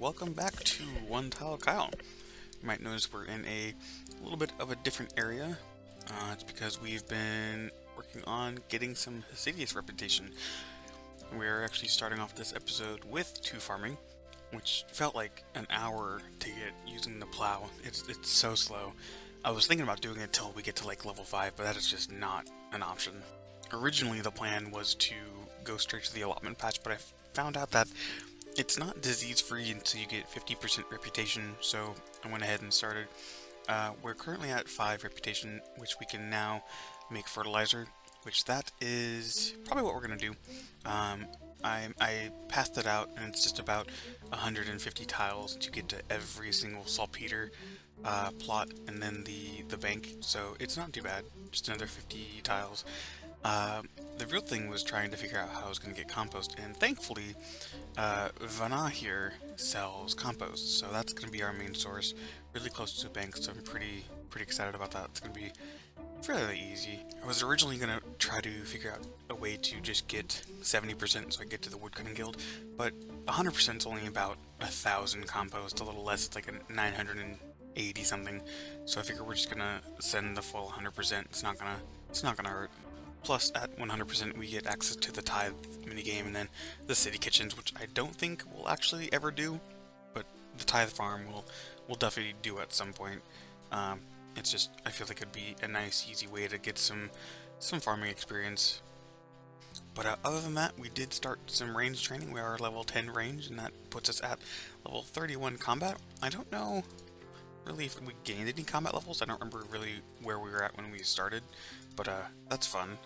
welcome back to OneTileKyle. You might notice we're in a little bit of a different area. It's because we've been working on getting some Hasidious reputation. We're actually starting off this episode with 2 farming, which felt like an hour to get using the plow. It's so slow. I was thinking about doing it until we get to like level 5, but that is just not an option. Originally the plan was to go straight to the allotment patch, but I found out that it's not disease-free until you get 50% reputation, so I went ahead and started. We're currently at 5 reputation, which we can now make fertilizer, which that is probably what we're going to do. I passed it out, and it's just about 150 tiles to get to every single saltpeter plot, and then the bank, so it's not too bad, just another 50 tiles. The real thing was trying to figure out how I was going to get compost, and thankfully, Vana here sells compost, so that's going to be our main source, really close to the bank, so I'm pretty excited about that. It's going to be fairly easy. I was originally going to try to figure out a way to just get 70% so I get to the woodcutting guild, but 100% is only about 1,000 compost, a little less, it's like a 980 something, so I figure we're just going to send the full 100%, it's not gonna hurt. Plus, at 100% we get access to the Tithe minigame and then the city kitchens, which I don't think we'll actually ever do, but the Tithe farm we'll definitely do at some point. It's just, I feel like it'd be a nice, easy way to get some farming experience. But other than that, we did start some range training. We are level 10 range, and that puts us at level 31 combat. I don't know really if we gained any combat levels. I don't remember really where we were at when we started, but that's fun.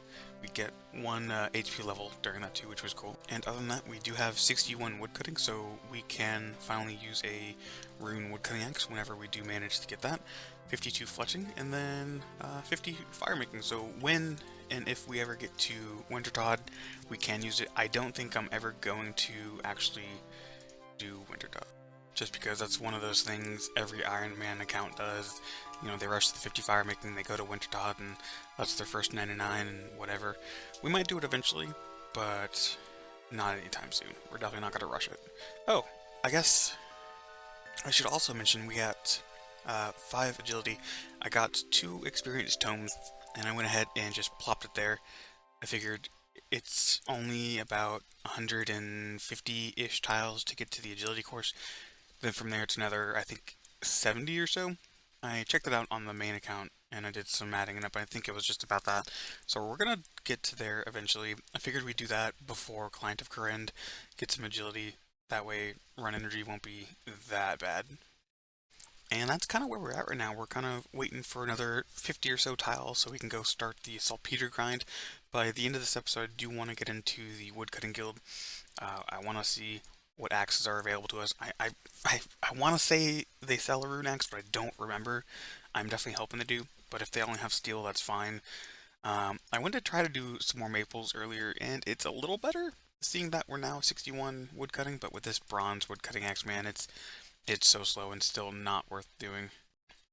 We get 1 HP level during that too, which was cool. And other than that, we do have 61 woodcutting, so we can finally use a rune woodcutting axe whenever we do manage to get that. 52 fletching, and then 50 fire making. So when and if we ever get to Wintertod, we can use it. I don't think I'm ever going to actually do Wintertod, just because that's one of those things every Ironman account does. You know, they rush to the 50 fire making, they go to Wintertod, and that's their first 99 and whatever. We might do it eventually, but not anytime soon. We're definitely not going to rush it. Oh, I guess I should also mention we got 5 agility. I got 2 experience tomes, and I went ahead and just plopped it there. I figured it's only about 150-ish tiles to get to the agility course. Then from there it's another, I think, 70 or so. I checked it out on the main account and I did some adding it up. I think it was just about that. So we're gonna get to there eventually. I figured we'd do that before Client of Corrend, get some agility. That way run energy won't be that bad. And that's kind of where we're at right now. We're kind of waiting for another 50 or so tiles so we can go start the saltpeter grind. By the end of this episode, I do want to get into the woodcutting guild. I want to see what axes are available to us. I want to say they sell a rune axe, but I don't remember. I'm definitely hoping they do, but if they only have steel, that's fine. I wanted to try to do some more maples earlier, and it's a little better, seeing that we're now 61 woodcutting, but with this bronze woodcutting axe, man, it's so slow and still not worth doing.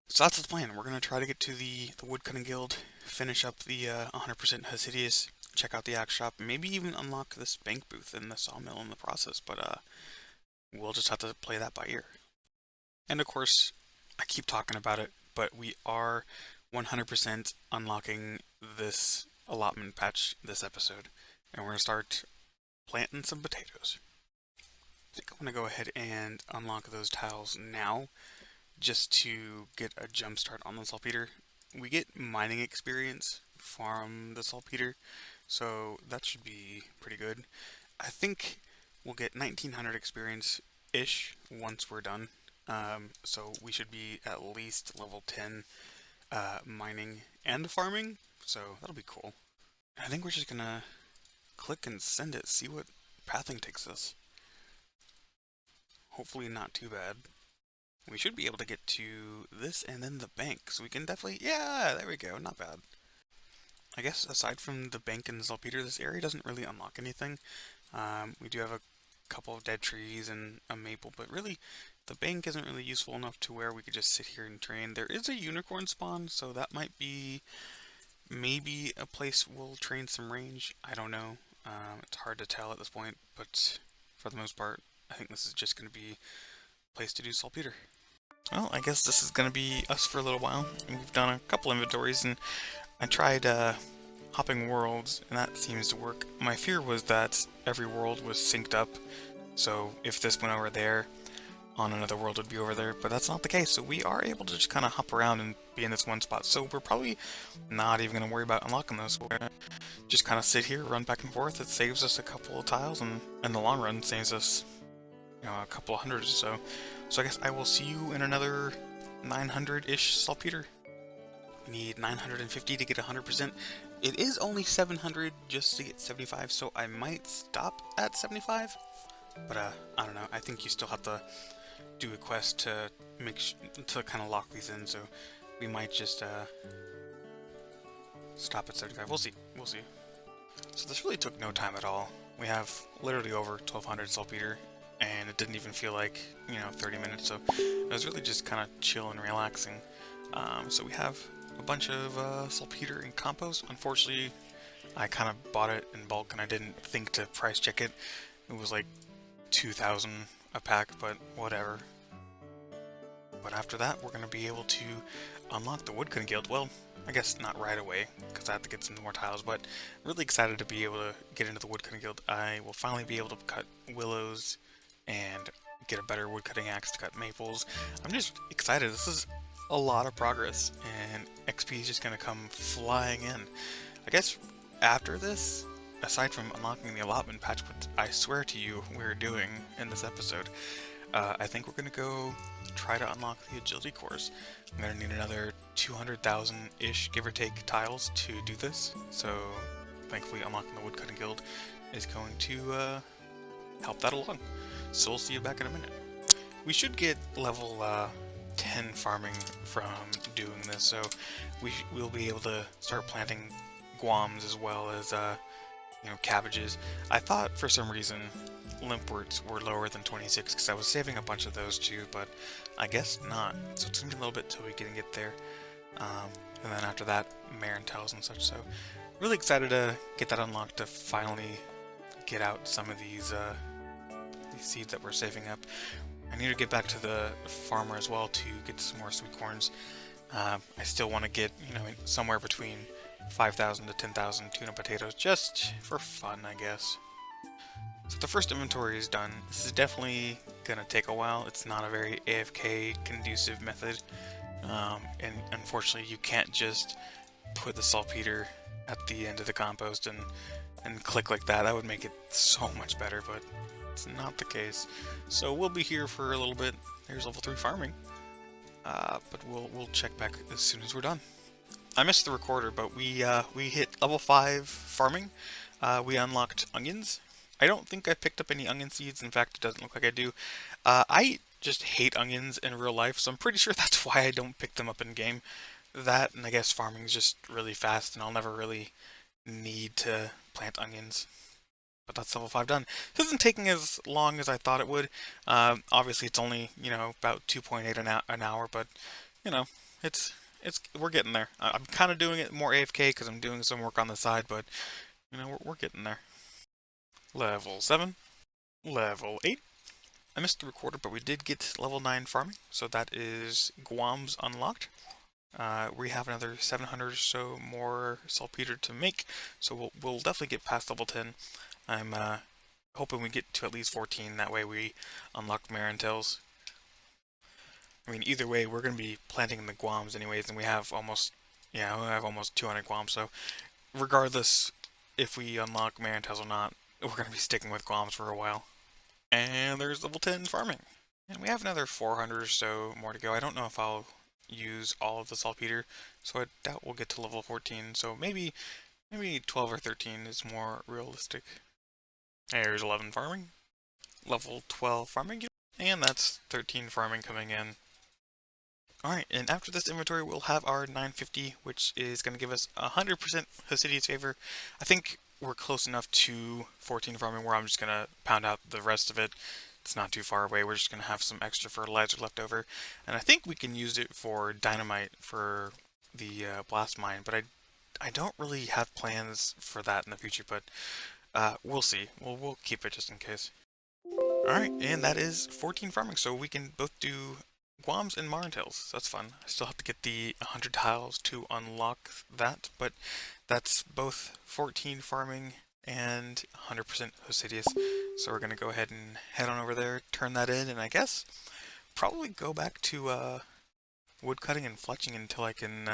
So that's the plan. We're going to try to get to the woodcutting guild, finish up the 100% Hasidious, check out the axe shop, maybe even unlock this bank booth and the sawmill in the process, but we'll just have to play that by ear. And of course, I keep talking about it, but we are 100% unlocking this allotment patch this episode, and we're going to start planting some potatoes. I think I'm going to go ahead and unlock those tiles now, just to get a jump start on the saltpeter. We get mining experience from the saltpeter, so that should be pretty good. I think we'll get 1900 experience-ish once we're done. So we should be at least level 10 mining and farming, so that'll be cool. I think we're just gonna click and send it, see what pathing takes us. Hopefully not too bad. We should be able to get to this and then the bank, so we can definitely, yeah, there we go, not bad. I guess aside from the bank and the saltpeter, this area doesn't really unlock anything. We do have a couple of dead trees and a maple, but really the bank isn't really useful enough to where we could just sit here and train. There is a unicorn spawn, so that might be maybe a place we'll train some range. I don't know. It's hard to tell at this point, but for the most part, I think this is just going to be place to do saltpeter. Well, I guess this is gonna be us for a little while. We've done a couple inventories, and I tried hopping worlds, and that seems to work. My fear was that every world was synced up, so if this went over there, on another world would be over there, but that's not the case. So we are able to just kind of hop around and be in this one spot. So we're probably not even going to worry about unlocking those. We're going to just kind of sit here, run back and forth. It saves us a couple of tiles, and in the long run, saves us, you know, a couple of hundreds or so. So I guess I will see you in another 900-ish saltpeter. We need 950 to get 100%. It is only 700 just to get 75, so I might stop at 75. But I don't know. I think you still have to do a quest to to kind of lock these in, so we might just stop at 75. We'll see. We'll see. So this really took no time at all. We have literally over 1200 saltpeter, and it didn't even feel like, you know, 30 minutes. So it was really just kind of chill and relaxing. So we have a bunch of saltpeter and compost. Unfortunately, I kind of bought it in bulk, and I didn't think to price check it. It was like 2,000 a pack, but whatever. But after that, we're going to be able to unlock the Woodcutting Guild. Well, I guess not right away, because I have to get some more tiles, but really excited to be able to get into the Woodcutting Guild. I will finally be able to cut willows and get a better woodcutting axe to cut maples. I'm just excited. This is a lot of progress, and XP is just going to come flying in. I guess after this, aside from unlocking the allotment patch, which I swear to you we're doing in this episode, I think we're going to go try to unlock the agility course. I'm going to need another 200,000-ish, give or take, tiles to do this, so thankfully unlocking the Woodcutting Guild is going to help that along. So we'll see you back in a minute. We should get level 10 farming from doing this, so we'll be able to start planting guams as well as you know, cabbages. I thought for some reason limpworts were lower than 26 because I was saving a bunch of those too, but I guess not. So it's gonna be a little bit till we can get there. And then after that, marintels and such. So really excited to get that unlocked, to finally get out some of these seeds that we're saving up. I need to get back to the farmer as well to get some more sweet corns. I still want to get, you know, somewhere between 5,000 to 10,000 tuna potatoes, just for fun, I guess. So the first inventory is done. This is definitely gonna take a while. It's not a very AFK conducive method, and unfortunately you can't just put the saltpeter at the end of the compost and click like that. That would make it so much better, but it's not the case. So we'll be here for a little bit. There's level 3 farming, but we'll check back as soon as we're done. I missed the recorder, but we hit level 5 farming. We unlocked onions. I don't think I picked up any onion seeds. In fact, it doesn't look like I do. I just hate onions in real life, so I'm pretty sure that's why I don't pick them up in game. That, and I guess farming is just really fast, and I'll never really need to plant onions. But that's level 5 done. This isn't taking as long as I thought it would. Obviously, it's only, you know, about 2.8 an hour, but, you know, we're getting there. I'm kind of doing it more AFK because I'm doing some work on the side, but, you know, we're getting there. Level 7. Level 8. I missed the recorder, but we did get level 9 farming, so that is guams unlocked. We have another 700 or so more saltpeter to make, so we'll definitely get past level 10. I'm hoping we get to at least 14, that way we unlock marintels. I mean, either way, we're going to be planting the guams anyways, and we have almost 200 guams, so regardless if we unlock marintels or not, we're going to be sticking with guams for a while. And there's level 10 farming. And we have another 400 or so more to go. I don't know if I'll use all of the saltpeter, so I doubt we'll get to level 14, so maybe 12 or 13 is more realistic. There's 11 farming. Level 12 farming, and that's 13 farming coming in. Alright, and after this inventory, we'll have our 950, which is going to give us 100% Hasidi's favor. I think we're close enough to 14 farming where I'm just going to pound out the rest of it. It's not too far away. We're just going to have some extra fertilizer left over. And I think we can use it for dynamite for the blast mine, but I don't really have plans for that in the future, but we'll see. We'll keep it just in case. Alright, and that is 14 farming, so we can both do Guams and Martels. That's fun. I still have to get the 100 tiles to unlock that, but that's both 14 farming and 100% Hosidius. So we're going to go ahead and head on over there, turn that in, and I guess probably go back to woodcutting and fletching until I can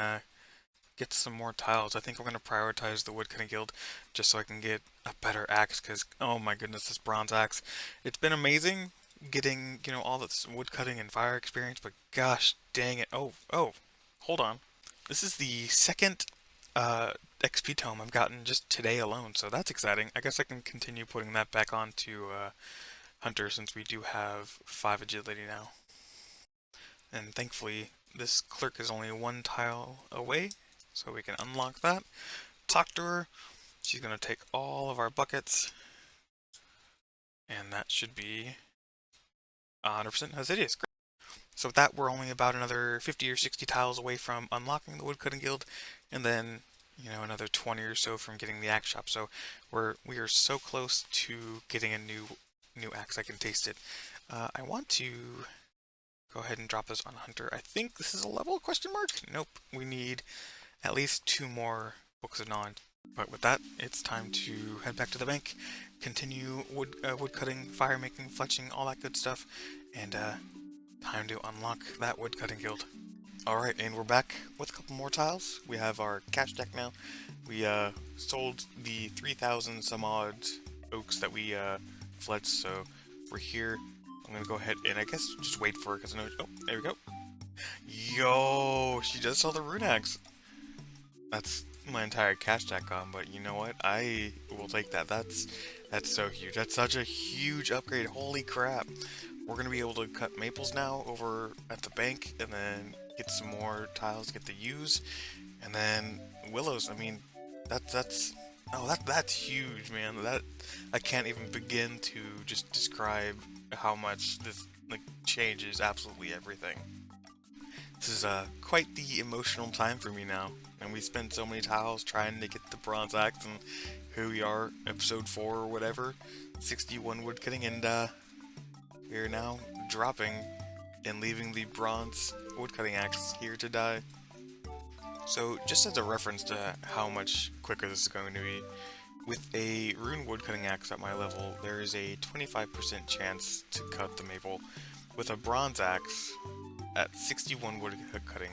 get some more tiles. I think I'm going to prioritize the woodcutting guild just so I can get a better axe, because oh my goodness, this bronze axe. It's been amazing getting, all this woodcutting and fire experience, but gosh dang it. Oh, hold on. This is the second XP tome I've gotten just today alone, so that's exciting. I guess I can continue putting that back on to Hunter since we do have 5 agility now. And thankfully, this clerk is only 1 tile away, so we can unlock that. Talk to her. She's going to take all of our buckets, and that should be 100% Hasidius. Great. So with that, we're only about another 50 or 60 tiles away from unlocking the Woodcutting Guild, and then, another 20 or so from getting the axe shop. So we are so close to getting a new axe. I can taste it. I want to go ahead and drop this on Hunter. I think this is a level question mark? Nope. We need at least 2 more books of knowledge. But with that, it's time to head back to the bank, continue wood cutting, fire making, fletching, all that good stuff, and time to unlock that wood cutting guild. Alright, and we're back with a couple more tiles. We have our cash deck now. We sold the 3,000 some odd oaks that we fletched, so we're here. I'm gonna go ahead and I guess just wait for her because I know. Oh, there we go. Yo, she does sell the rune axe. That's my entire cash stack on, but you know what? I will take that. That's so huge. That's such a huge upgrade. Holy crap. We're going to be able to cut maples now over at the bank and then get some more tiles to get to use. And then willows. I mean, that's huge, man. That I can't even begin to just describe how much this changes absolutely everything. This is quite the emotional time for me now, and we spent so many tiles trying to get the bronze axe, and here we are, episode 4 or whatever, 61 woodcutting, and we are now dropping and leaving the bronze woodcutting axe here to die. So just as a reference to how much quicker this is going to be, with a rune woodcutting axe at my level, there is a 25% chance to cut the maple. With a bronze axe, at 61 wood cutting,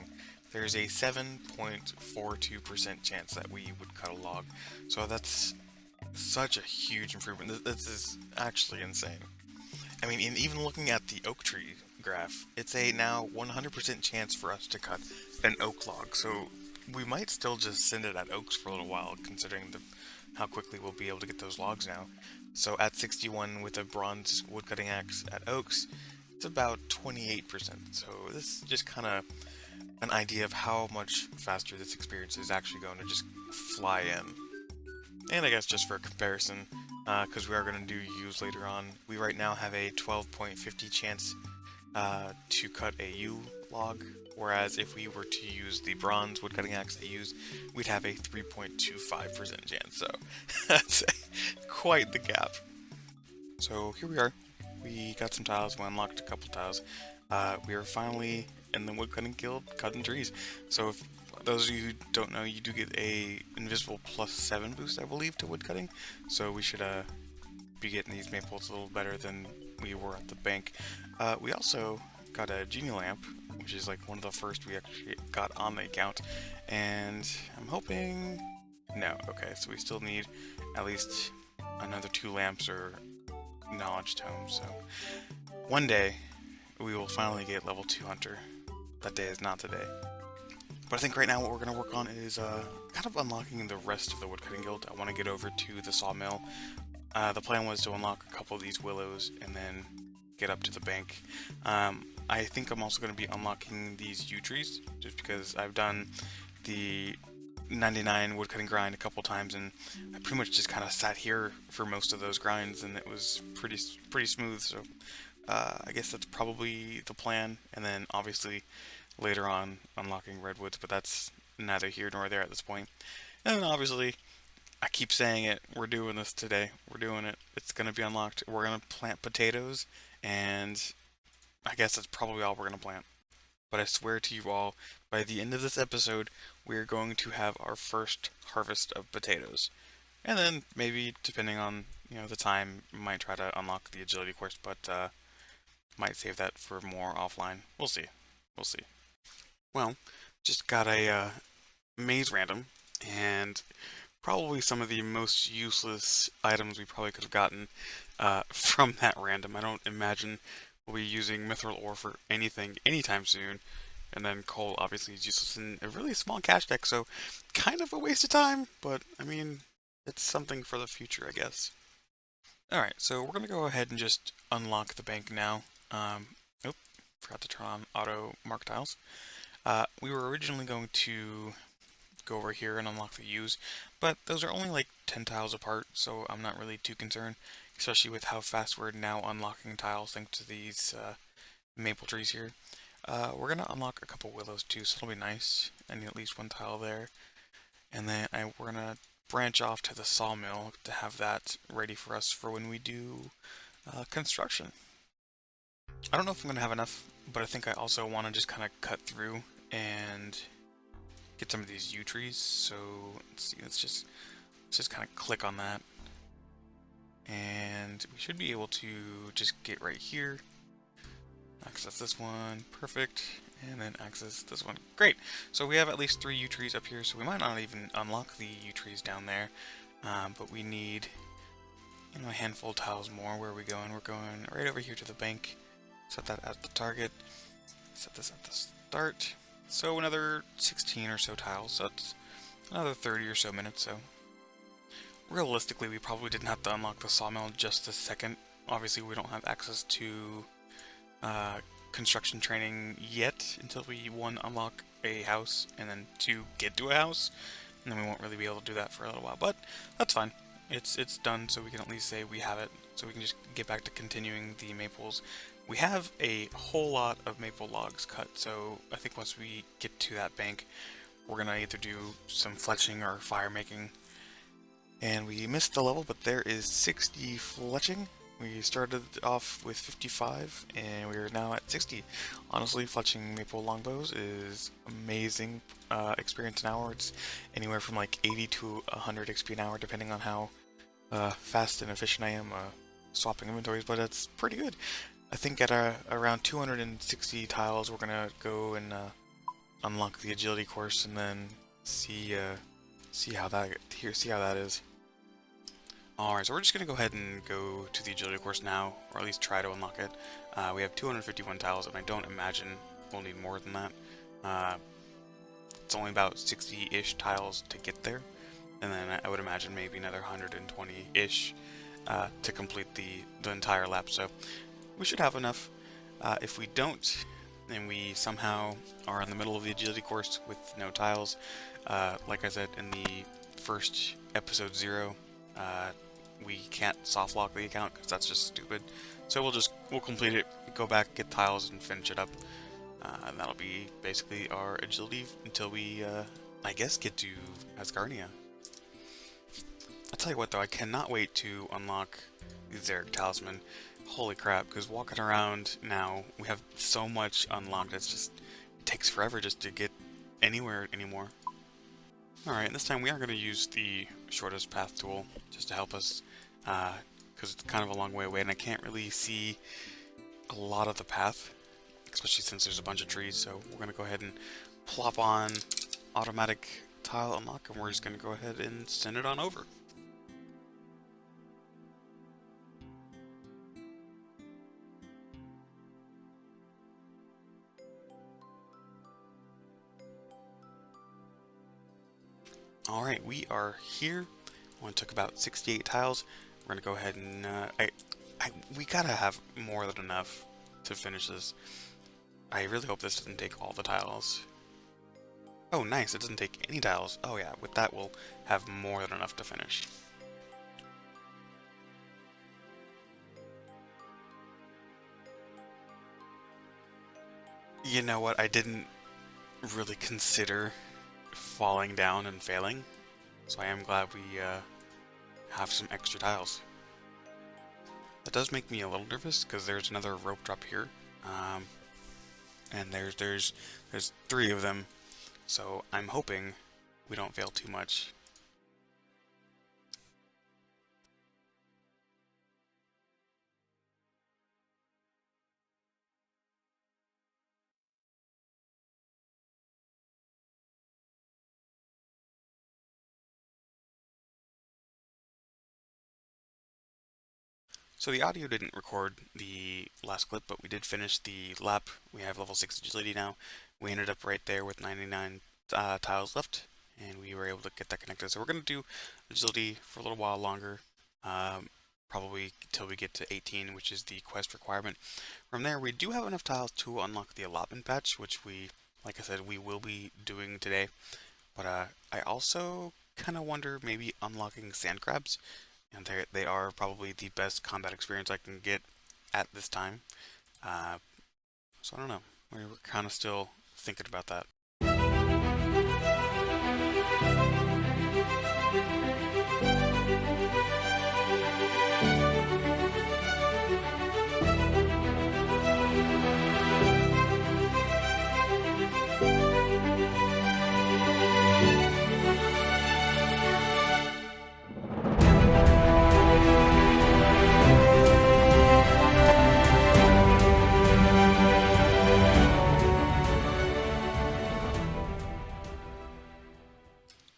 there's a 7.42% chance that we would cut a log. So that's such a huge improvement. This is actually insane. I mean, even looking at the oak tree graph, it's a now 100% chance for us to cut an oak log. So we might still just send it at oaks for a little while, considering how quickly we'll be able to get those logs now. So at 61 with a bronze woodcutting axe at oaks, it's about 28%. So this is just kind of an idea of how much faster this experience is actually going to just fly in. And I guess just for comparison, because we are going to do U's later on, we right now have a 12.50 chance to cut a U log, whereas if we were to use the bronze woodcutting axe they use, we'd have a 3.25% chance. So that's quite the gap. So here we are. We got some tiles, we unlocked a couple tiles. We are finally in the woodcutting guild cutting trees. So if those of you who don't know, you do get a invisible +7 boost, I believe, to woodcutting. So we should be getting these maples a little better than we were at the bank. We also got a genie lamp, which is like one of the first we actually got on the account. And I'm hoping... No, okay, so we still need at least another 2 lamps or knowledge tomes, so one day we will finally get level 2 hunter. That day is not today. But I think right now what we're going to work on is kind of unlocking the rest of the woodcutting guild. I want to get over to the sawmill. The plan was to unlock a couple of these willows and then get up to the bank. I think I'm also going to be unlocking these yew trees, just because I've done the 99 woodcutting grind a couple times, and I pretty much just kind of sat here for most of those grinds, and it was pretty smooth. So I guess that's probably the plan, and then obviously later on unlocking redwoods, but that's neither here nor there at this point. And then obviously I keep saying it. We're doing this today. We're doing it. It's gonna be unlocked. We're gonna plant potatoes, and I guess that's probably all we're gonna plant. But I swear to you all, by the end of this episode, we're going to have our first harvest of potatoes. And then maybe, depending on the time, we might try to unlock the agility course, but might save that for more offline. We'll see. We'll see. Well, just got a maze random, and probably some of the most useless items we probably could have gotten from that random. I don't imagine we'll be using mithril ore for anything anytime soon. And then coal obviously is useless in a really small cash deck, so kind of a waste of time, but I mean, it's something for the future, I guess. Alright, so we're going to go ahead and just unlock the bank now. Nope, forgot to turn on auto mark tiles. We were originally going to go over here and unlock the U's, but those are only like 10 tiles apart, so I'm not really too concerned, especially with how fast we're now unlocking tiles thanks to these maple trees here. We're going to unlock a couple willows too, so it'll be nice. I need at least one tile there. And then we're going to branch off to the sawmill to have that ready for us for when we do construction. I don't know if I'm going to have enough, but I think I also want to just kind of cut through and get some of these yew trees. So let's see, let's just kind of click on that. And we should be able to just get right here. Access this one, perfect, and then access this one. Great! So we have at least 3 yew trees up here, so we might not even unlock the yew trees down there, but we need a handful of tiles more. Where are we going? We're going right over here to the bank. Set that as the target. Set this at the start. So another 16 or so tiles, so that's another 30 or so minutes, so realistically we probably didn't have to unlock the sawmill just this second. Obviously we don't have access to construction training yet until we 1 unlock a house and then 2 get to a house, and then we won't really be able to do that for a little while, but that's fine. It's done, so we can at least say we have it, so we can just get back to continuing the maples. We have a whole lot of maple logs cut, so I think once we get to that bank we're gonna either do some fletching or fire making. And we missed the level, but there is 60 fletching. We started off with 55, and we are now at 60. Honestly, fletching maple longbows is amazing experience an hour. It's anywhere from like 80 to 100 XP an hour, depending on how fast and efficient I am swapping inventories, but it's pretty good. I think at around 260 tiles, we're gonna go and unlock the agility course, and then see how that is. Alright, so we're just going to go ahead and go to the agility course now, or at least try to unlock it. We have 251 tiles, and I don't imagine we'll need more than that. It's only about 60-ish tiles to get there, and then I would imagine maybe another 120-ish to complete the entire lap, so we should have enough. If we don't, and we somehow are in the middle of the agility course with no tiles, like I said in the first episode 0, we can't soft lock the account because that's just stupid. So we'll complete it, go back, get tiles, and finish it up. And that'll be basically our agility until we, I guess, get to Asgardia. I'll tell you what though, I cannot wait to unlock the Xeric Talisman. Holy crap, because walking around now, we have so much unlocked, it takes forever just to get anywhere anymore. Alright, this time we are going to use the shortest path tool just to help us, because it's kind of a long way away and I can't really see a lot of the path, especially since there's a bunch of trees, so we're going to go ahead and plop on automatic tile unlock, and we're just going to go ahead and send it on over. Alright, we are here. Only took about 68 tiles. We're going to go ahead and, we gotta have more than enough to finish this. I really hope this doesn't take all the tiles. Oh, nice, it doesn't take any tiles. Oh yeah, with that we'll have more than enough to finish. You know what, I didn't really consider falling down and failing, so I am glad have some extra tiles. That does make me a little nervous because there's another rope drop here, and there's 3 of them, so I'm hoping we don't fail too much. So the audio didn't record the last clip, but we did finish the lap. We have level 6 agility now. We ended up right there with 99 tiles left, and we were able to get that connected. So we're going to do agility for a little while longer, probably until we get to 18, which is the quest requirement. From there, we do have enough tiles to unlock the allotment patch, which we, like I said, we will be doing today. But I also kind of wonder maybe unlocking sand crabs, and they are probably the best combat experience I can get at this time. Uh, so I don't know. We're kind of still thinking about that.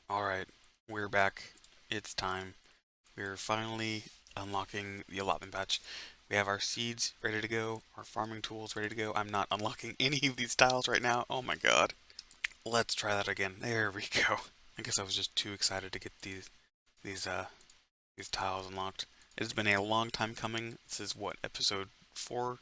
Alright, we're back. It's time. We're finally unlocking the allotment patch. We have our seeds ready to go, our farming tools ready to go. I'm not unlocking any of these tiles right now. Oh my god. Let's try that again. There we go. I guess I was just too excited to get these tiles unlocked. It's been a long time coming. This is what, episode 4,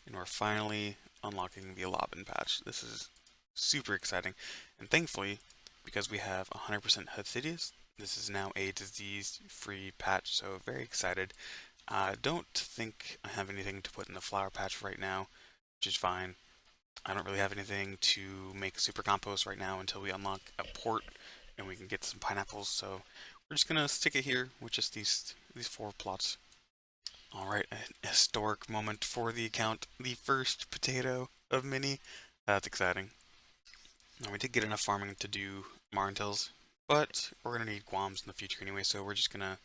and we're finally unlocking the allotment patch. This is super exciting, and thankfully, because we have 100% Hasidius, this is now a disease-free patch, so very excited. Don't think I have anything to put in the flower patch right now, which is fine. I don't really have anything to make super compost right now until we unlock a port and we can get some pineapples, so we're just gonna stick it here with just these 4 plots. Alright, a historic moment for the account. The first potato of many. That's exciting. Now, we did get enough farming to do Marintils, but we're going to need Guams in the future anyway, so we're just going to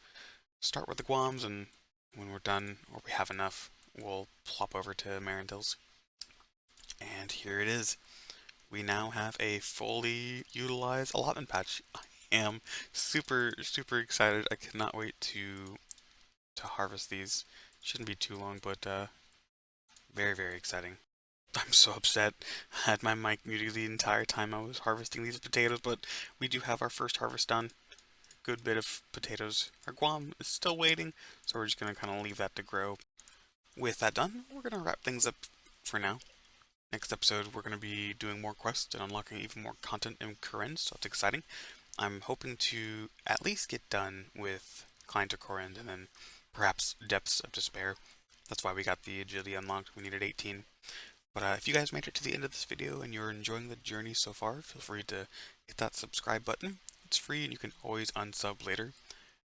start with the Guams, and when we're done, or we have enough, we'll plop over to Marintils. And here it is. We now have a fully utilized allotment patch. I am super, super excited. I cannot wait to harvest these. Shouldn't be too long, but very, very exciting. I'm so upset. I had my mic muted the entire time I was harvesting these potatoes, but we do have our first harvest done. Good bit of potatoes. Our guam is still waiting, so we're just going to kind of leave that to grow. With that done, we're going to wrap things up for now. Next episode, we're going to be doing more quests and unlocking even more content in Corinne, so it's exciting. I'm hoping to at least get done with Client to Corinne and then perhaps Depths of Despair. That's why we got the agility unlocked. We needed 18. But if you guys made it to the end of this video and you're enjoying the journey so far, feel free to hit that subscribe button. It's free and you can always unsub later.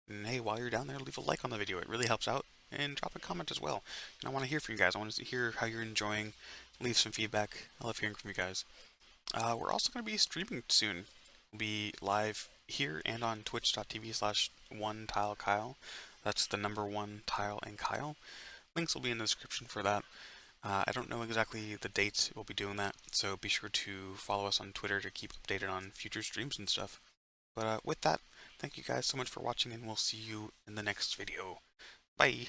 And hey, while you're down there, leave a like on the video. It really helps out. And drop a comment as well. And I want to hear from you guys. I want to hear how you're enjoying. Leave some feedback. I love hearing from you guys. We're also going to be streaming soon. We'll be live here and on twitch.tv/OneTileKyle. That's the number 1 Tile and Kyle. Links will be in the description for that. I don't know exactly the dates we'll be doing that, so be sure to follow us on Twitter to keep updated on future streams and stuff. But with that, thank you guys so much for watching, and we'll see you in the next video. Bye!